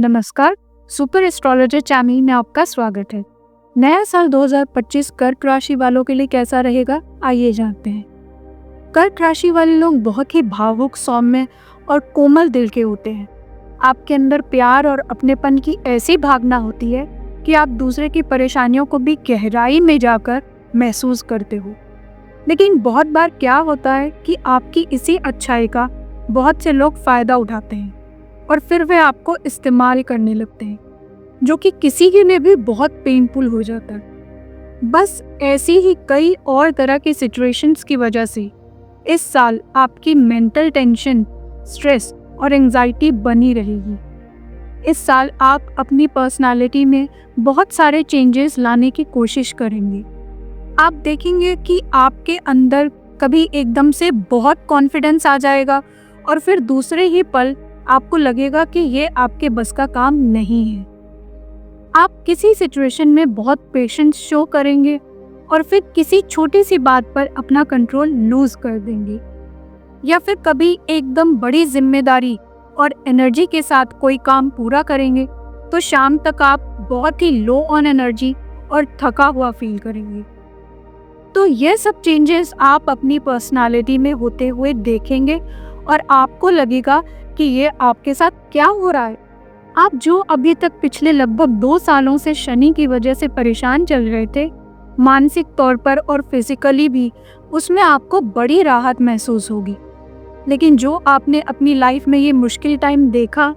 नमस्कार, super astrologer channel में आपका स्वागत है। नया साल 2025 कर्क राशि वालों के लिए कैसा रहेगा, आइए जानते हैं। कर्क राशि वाले लोग बहुत ही भावुक, सौम्य और कोमल दिल के होते हैं। आपके अंदर प्यार और अपनेपन की ऐसी भावना होती है कि आप दूसरे की परेशानियों को भी गहराई में जाकर महसूस करते हो। लेकिन बहुत बार क्या होता है कि आपकी इसी अच्छाई का बहुत से लोग फायदा उठाते हैं और फिर वे आपको इस्तेमाल करने लगते हैं, जो कि किसी के लिए भी बहुत पेनफुल हो जाता है। बस ऐसी ही कई और तरह की सिचुएशंस की वजह से इस साल आपकी मेंटल टेंशन, स्ट्रेस और एंजाइटी बनी रहेगी। इस साल आप अपनी पर्सनालिटी में बहुत सारे चेंजेस लाने की कोशिश करेंगे। आप देखेंगे कि आपके अंदर कभी एकदम से बहुत कॉन्फिडेंस आ जाएगा और फिर दूसरे ही पल आपको लगेगा कि ये आपके बस का काम नहीं है। आप किसी सिचुएशन में बहुत पेशेंस शो करेंगे और फिर किसी छोटी सी बात पर अपना कंट्रोल लूज कर देंगे, या फिर कभी एकदम बड़ी जिम्मेदारी और एनर्जी के साथ कोई काम पूरा करेंगे तो शाम तक आप बहुत ही लो ऑन एनर्जी और थका हुआ फील करेंगे। तो ये सब चेंजेस आप अपनी पर्सनालिटी में होते हुए देखेंगे और आपको लगेगा कि ये आपके साथ क्या हो रहा है। आप जो अभी तक पिछले लगभग 2 सालों से शनि की वजह से परेशान चल रहे थे, मानसिक तौर पर और फिजिकली भी, उसमें आपको बड़ी राहत महसूस होगी। लेकिन जो आपने अपनी लाइफ में ये मुश्किल टाइम देखा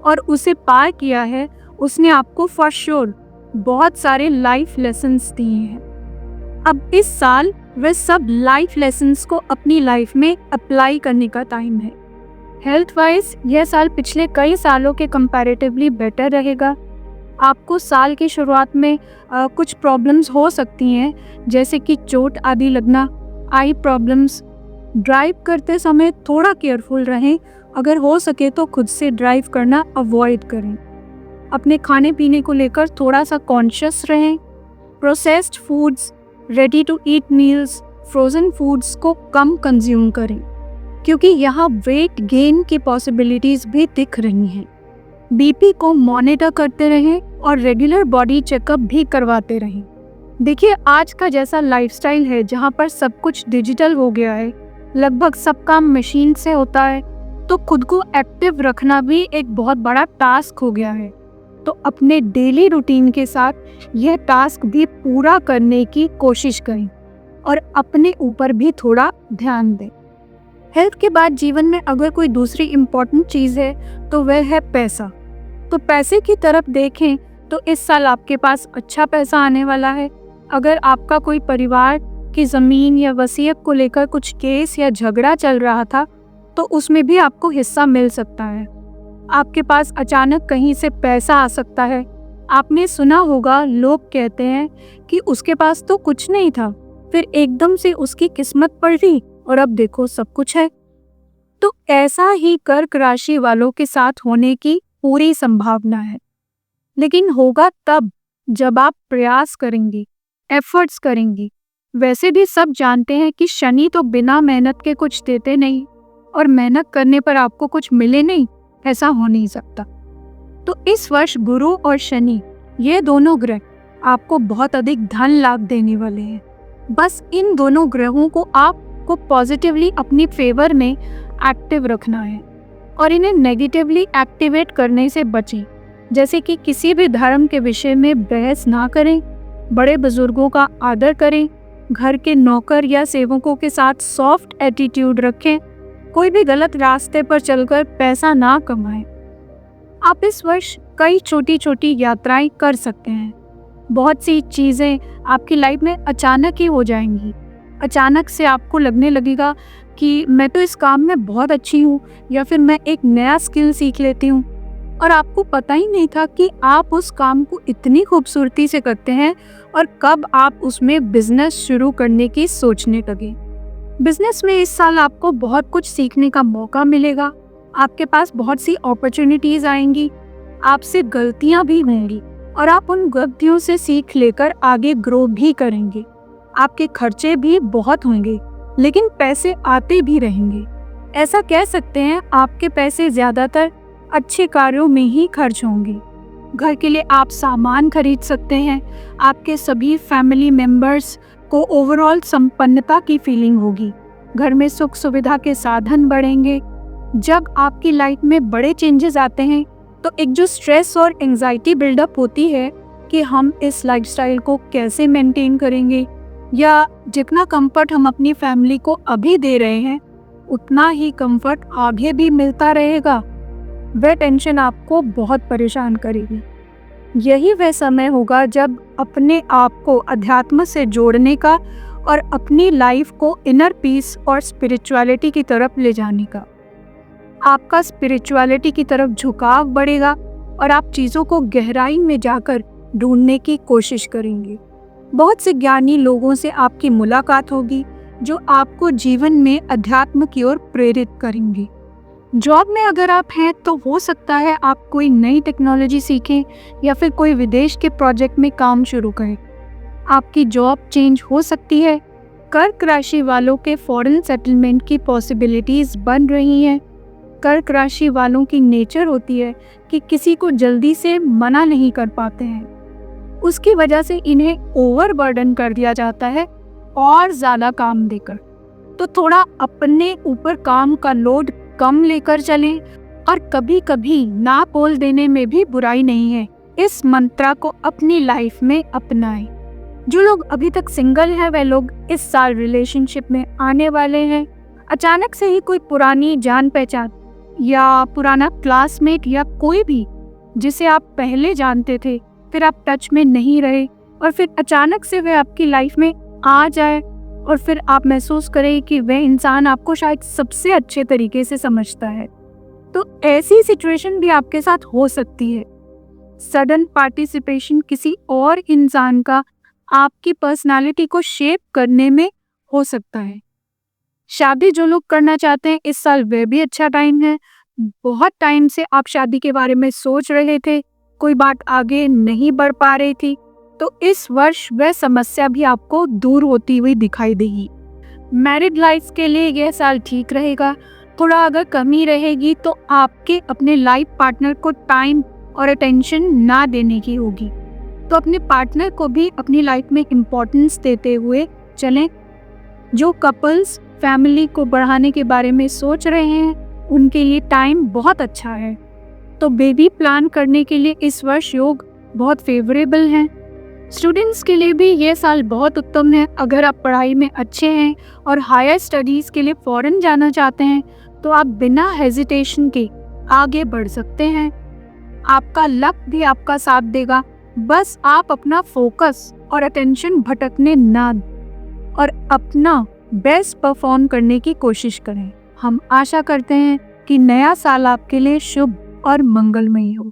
और उसे पार किया है, उसने आपको फॉर श्योर बहुत सारे लाइफ लेसन्स दिए हैं। अब इस साल वे सब लाइफ लेसन्स को अपनी लाइफ में अप्लाई करने का टाइम है। हेल्थ वाइज यह साल पिछले कई सालों के कंपैरेटिवली बेटर रहेगा। आपको साल की शुरुआत में कुछ प्रॉब्लम्स हो सकती हैं, जैसे कि चोट आदि लगना, आई प्रॉब्लम्स। ड्राइव करते समय थोड़ा केयरफुल रहें। अगर हो सके तो खुद से ड्राइव करना अवॉइड करें। अपने खाने पीने को लेकर थोड़ा सा कॉन्शियस रहें। Processed foods, ready to eat meals, frozen foods को कम कंज्यूम करें, क्योंकि यहाँ वेट गेन की पॉसिबिलिटीज़ भी दिख रही हैं। बीपी को मॉनिटर करते रहें और रेगुलर बॉडी चेकअप भी करवाते रहें। देखिए, आज का जैसा लाइफस्टाइल है जहाँ पर सब कुछ डिजिटल हो गया है, लगभग सब काम मशीन से होता है, तो खुद को एक्टिव रखना भी एक बहुत बड़ा टास्क हो गया है। तो अपने डेली रूटीन के साथ यह टास्क भी पूरा करने की कोशिश करें और अपने ऊपर भी थोड़ा ध्यान दें। हेल्थ के बाद जीवन में अगर कोई दूसरी इम्पॉर्टेंट चीज़ है तो वह है पैसा। तो पैसे की तरफ देखें तो इस साल आपके पास अच्छा पैसा आने वाला है। अगर आपका कोई परिवार की ज़मीन या वसीयत को लेकर कुछ केस या झगड़ा चल रहा था तो उसमें भी आपको हिस्सा मिल सकता है। आपके पास अचानक कहीं से पैसा आ सकता है। आपने सुना होगा, लोग कहते हैं कि उसके पास तो कुछ नहीं था, फिर एकदम से उसकी किस्मत पलटी और अब देखो सब कुछ है। तो ऐसा ही कर्क राशि वालों के साथ होने की पूरी संभावना है। लेकिन होगा तब जब आप प्रयास करेंगी, एफर्ट्स करेंगी। वैसे भी सब जानते हैं कि शनि तो बिना मेहनत के कुछ देते नहीं, और मेहनत करने पर आपको कुछ मिले नहीं, ऐसा हो नहीं सकता। तो इस वर्ष गुरु और शनि, ये दोनों ग्रह आपको बहुत अधिक धन लाभ देने वाले हैं। बस इन दोनों ग्रहों को आपको पॉजिटिवली अपनी फेवर में एक्टिव रखना है और इन्हें नेगेटिवली एक्टिवेट करने से बचें। जैसे कि किसी भी धर्म के विषय में बहस ना करें, बड़े बुजुर्गों का आदर करें, घर के नौकर या सेवकों के साथ सॉफ्ट एटीट्यूड रखें, कोई भी गलत रास्ते पर चलकर पैसा ना कमाएं। आप इस वर्ष कई छोटी छोटी यात्राएं कर सकते हैं। बहुत सी चीज़ें आपकी लाइफ में अचानक ही हो जाएंगी। अचानक से आपको लगने लगेगा कि मैं तो इस काम में बहुत अच्छी हूँ, या फिर मैं एक नया स्किल सीख लेती हूँ, और आपको पता ही नहीं था कि आप उस काम को इतनी खूबसूरती से करते हैं और कब आप उसमें बिजनेस शुरू करने की सोचने लगे। बिजनेस में इस साल आपको बहुत कुछ सीखने का मौका मिलेगा। आपके पास बहुत सी अपॉर्चुनिटीज आएंगी। आपसे गलतियां भी होंगी और आप उन गलतियों से सीख लेकर आगे ग्रो भी करेंगे। आपके खर्चे भी बहुत होंगे, लेकिन पैसे आते भी रहेंगे। ऐसा कह सकते हैं आपके पैसे ज़्यादातर अच्छे कार्यों में ही खर्च होंगे। घर के लिए आप सामान खरीद सकते हैं। आपके सभी फैमिली मेंबर्स को ओवरऑल संपन्नता की फीलिंग होगी। घर में सुख सुविधा के साधन बढ़ेंगे। जब आपकी लाइफ में बड़े चेंजेस आते हैं तो एक जो स्ट्रेस और एंजाइटी बिल्डअप होती है कि हम इस लाइफस्टाइल को कैसे मेंटेन करेंगे, या जितना कंफर्ट हम अपनी फैमिली को अभी दे रहे हैं उतना ही कंफर्ट आगे भी मिलता रहेगा, वह टेंशन आपको बहुत परेशान करेगी। यही वह समय होगा जब अपने आप को अध्यात्म से जोड़ने का और अपनी लाइफ को इनर पीस और स्पिरिचुअलिटी की तरफ ले जाने का। आपका स्पिरिचुअलिटी की तरफ झुकाव बढ़ेगा और आप चीज़ों को गहराई में जाकर ढूंढने की कोशिश करेंगे। बहुत से ज्ञानी लोगों से आपकी मुलाकात होगी जो आपको जीवन में अध्यात्म की ओर प्रेरित करेंगे। जॉब में अगर आप हैं तो हो सकता है आप कोई नई टेक्नोलॉजी सीखें या फिर कोई विदेश के प्रोजेक्ट में काम शुरू करें। आपकी जॉब चेंज हो सकती है। कर्क राशि वालों के फॉरेन सेटलमेंट की पॉसिबिलिटीज़ बन रही हैं। कर्क राशि वालों की नेचर होती है कि किसी को जल्दी से मना नहीं कर पाते हैं। उसकी वजह से इन्हें ओवरबर्डन कर दिया जाता है और ज़्यादा काम देकर। तो थोड़ा अपने ऊपर काम का लोड कम लेकर चलें और कभी कभी ना बोल देने में भी बुराई नहीं है। इस मंत्र को अपनी लाइफ में अपनाएं। जो लोग अभी तक सिंगल हैं वह लोग इस साल रिलेशनशिप में आने वाले हैं। अचानक से ही कोई पुरानी जान पहचान या पुराना क्लासमेट या कोई भी जिसे आप पहले जानते थे फिर आप टच में नहीं रहे और फिर अचानक से वह आपकी लाइफ में आ जाए और फिर आप महसूस करें कि वह इंसान आपको शायद सबसे अच्छे तरीके से समझता है। तो ऐसी सिचुएशन भी आपके साथ हो सकती है। सडन पार्टिसिपेशन किसी और इंसान का आपकी पर्सनालिटी को शेप करने में हो सकता है। शादी जो लोग करना चाहते हैं इस साल वह भी अच्छा टाइम है। बहुत टाइम से आप शादी के बारे में सोच रहे थे, कोई बात आगे नहीं बढ़ पा रही थी, तो इस वर्ष वह समस्या भी आपको दूर होती हुई दिखाई देगी। मैरिड लाइफ के लिए यह साल ठीक रहेगा। थोड़ा अगर कमी रहेगी तो आपके अपने लाइफ पार्टनर को टाइम और अटेंशन ना देने की होगी। तो अपने पार्टनर को भी अपनी लाइफ में इम्पोर्टेंस देते हुए चलें। जो कपल्स फैमिली को बढ़ाने के बारे में सोच रहे हैं उनके लिए टाइम बहुत अच्छा है। तो बेबी प्लान करने के लिए इस वर्ष योग बहुत फेवरेबल हैं। स्टूडेंट्स के लिए भी ये साल बहुत उत्तम है। अगर आप पढ़ाई में अच्छे हैं और हायर स्टडीज़ के लिए फॉरेन जाना चाहते हैं तो आप बिना हेजिटेशन के आगे बढ़ सकते हैं। आपका लक भी आपका साथ देगा। बस आप अपना फोकस और अटेंशन भटकने ना दें और अपना बेस्ट परफॉर्म करने की कोशिश करें। हम आशा करते हैं कि नया साल आपके लिए शुभ और मंगलमय हो।